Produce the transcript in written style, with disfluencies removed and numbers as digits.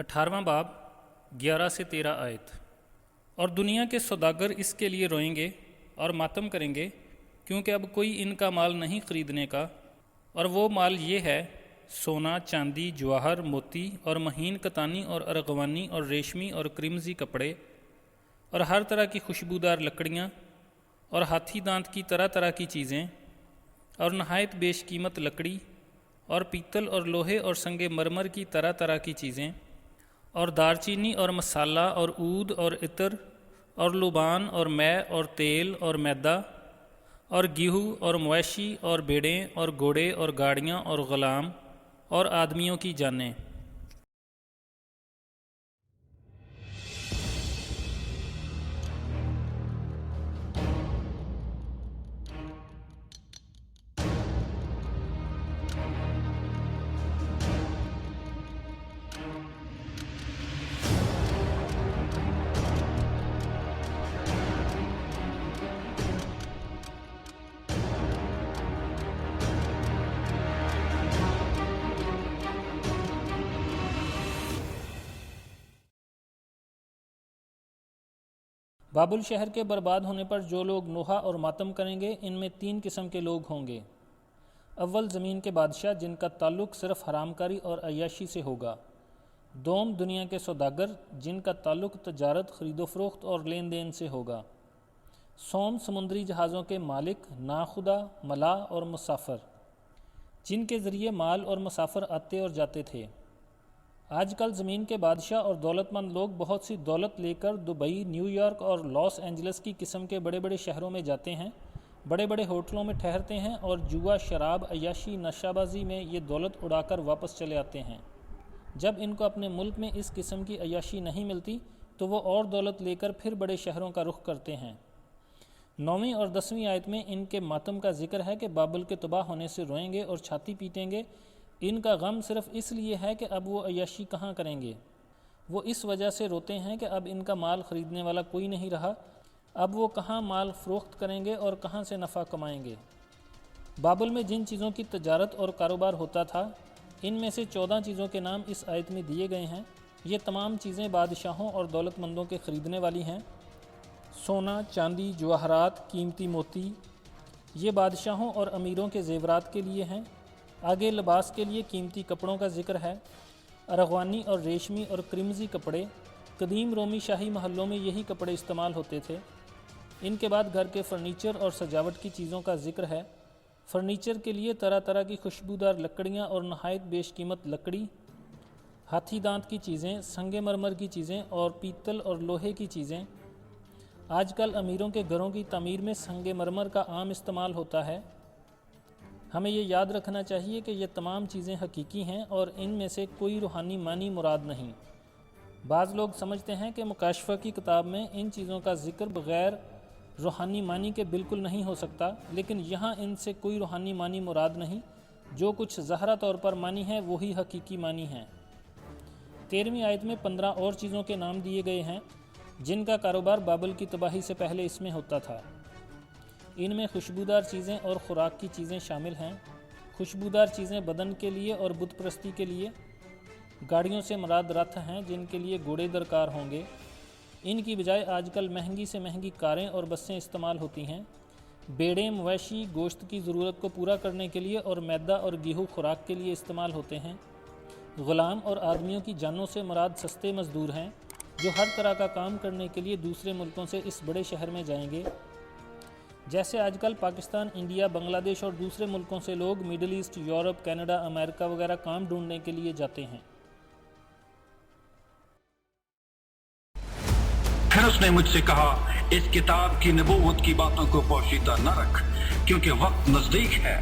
18واں باب 11 سے 13 آیت۔ اور دنیا کے سوداگر اس کے لیے روئیں گے اور ماتم کریں گے، کیونکہ اب کوئی ان کا مال نہیں خریدنے کا، اور وہ مال یہ ہے سونا، چاندی، جواہر، موتی اور مہین کتانی اور ارغوانی اور ریشمی اور کرمزی کپڑے اور ہر طرح کی خوشبودار لکڑیاں اور ہاتھی دانت کی طرح طرح کی چیزیں اور نہایت بیش قیمت لکڑی اور پیتل اور لوہے اور سنگ مرمر کی طرح طرح کی چیزیں اور دارچینی اور مسالہ اور عود اور عطر اور لبان اور مے اور تیل اور میدا اور گیہوں اور مویشی اور بھیڑیں اور گھوڑے اور گاڑیاں اور غلام اور آدمیوں کی جانیں۔ بابل شہر کے برباد ہونے پر جو لوگ نوحہ اور ماتم کریں گے، ان میں 3 قسم کے لوگ ہوں گے۔ اول زمین کے بادشاہ جن کا تعلق صرف حرام کاری اور عیاشی سے ہوگا۔ دوم دنیا کے سوداگر جن کا تعلق تجارت، خرید و فروخت اور لین دین سے ہوگا۔ سوم سمندری جہازوں کے مالک، ناخدا، ملاح اور مسافر جن کے ذریعے مال اور مسافر آتے اور جاتے تھے۔ آج کل زمین کے بادشاہ اور دولت مند لوگ بہت سی دولت لے کر دبئی، نیو یارک اور لاس اینجلس کی قسم کے بڑے بڑے شہروں میں جاتے ہیں، بڑے بڑے ہوٹلوں میں ٹھہرتے ہیں اور جوا، شراب، عیاشی، نشہ بازی میں یہ دولت اڑا کر واپس چلے آتے ہیں۔ جب ان کو اپنے ملک میں اس قسم کی عیاشی نہیں ملتی تو وہ اور دولت لے کر پھر بڑے شہروں کا رخ کرتے ہیں۔ 9ویں اور 10ویں آیت میں ان کے ماتم کا ذکر ہے کہ بابل کے تباہ ہونے سے روئیں گے اور چھاتی پیٹیں گے۔ ان کا غم صرف اس لیے ہے کہ اب وہ عیاشی کہاں کریں گے۔ وہ اس وجہ سے روتے ہیں کہ اب ان کا مال خریدنے والا کوئی نہیں رہا، اب وہ کہاں مال فروخت کریں گے اور کہاں سے نفع کمائیں گے۔ بابل میں جن چیزوں کی تجارت اور کاروبار ہوتا تھا، ان میں سے 14 چیزوں کے نام اس آیت میں دیے گئے ہیں۔ یہ تمام چیزیں بادشاہوں اور دولت مندوں کے خریدنے والی ہیں۔ سونا، چاندی، جواہرات، قیمتی موتی، یہ بادشاہوں اور امیروں کے زیورات کے لیے ہیں۔ آگے لباس کے لیے قیمتی کپڑوں کا ذکر ہے۔ ارغوانی اور ریشمی اور کرمزی کپڑے، قدیم رومی شاہی محلوں میں یہی کپڑے استعمال ہوتے تھے۔ ان کے بعد گھر کے فرنیچر اور سجاوٹ کی چیزوں کا ذکر ہے۔ فرنیچر کے لیے طرح طرح کی خوشبودار لکڑیاں اور نہایت بیش قیمت لکڑی، ہاتھی دانت کی چیزیں، سنگ مرمر کی چیزیں اور پیتل اور لوہے کی چیزیں۔ آج کل امیروں کے گھروں کی تعمیر میں سنگ مرمر کا عام استعمال ہوتا ہے۔ ہمیں یہ یاد رکھنا چاہیے کہ یہ تمام چیزیں حقیقی ہیں اور ان میں سے کوئی روحانی معنی مراد نہیں۔ بعض لوگ سمجھتے ہیں کہ مکاشفہ کی کتاب میں ان چیزوں کا ذکر بغیر روحانی معنی کے بالکل نہیں ہو سکتا، لیکن یہاں ان سے کوئی روحانی معنی مراد نہیں۔ جو کچھ ظاہرہ طور پر معنی ہے وہی حقیقی معنی ہیں۔ 13ویں آیت میں 15 اور چیزوں کے نام دیے گئے ہیں جن کا کاروبار بابل کی تباہی سے پہلے اس میں ہوتا تھا۔ ان میں خوشبودار چیزیں اور خوراک کی چیزیں شامل ہیں۔ خوشبودار چیزیں بدن کے لیے اور بت پرستی کے لیے۔ گاڑیوں سے مراد رتھ ہیں جن کے لیے گھوڑے درکار ہوں گے۔ ان کی بجائے آج کل مہنگی سے مہنگی کاریں اور بسیں استعمال ہوتی ہیں۔ بیڑیں، مویشی گوشت کی ضرورت کو پورا کرنے کے لیے اور میدا اور گیہوں خوراک کے لیے استعمال ہوتے ہیں۔ غلام اور آدمیوں کی جانوں سے مراد سستے مزدور ہیں جو ہر طرح کا کام کرنے کے لیے دوسرے ملکوں سے اس بڑے شہر میں جائیں گے۔ جیسے آج کل پاکستان، انڈیا، بنگلہ دیش اور دوسرے ملکوں سے لوگ مڈل ایسٹ، یورپ، کینیڈا، امریکہ وغیرہ کام ڈھونڈنے کے لیے جاتے ہیں۔ پھر اس نے مجھ سے کہا، اس کتاب کی نبوت کی باتوں کو پوشیدہ نہ رکھ، کیونکہ وقت نزدیک ہے۔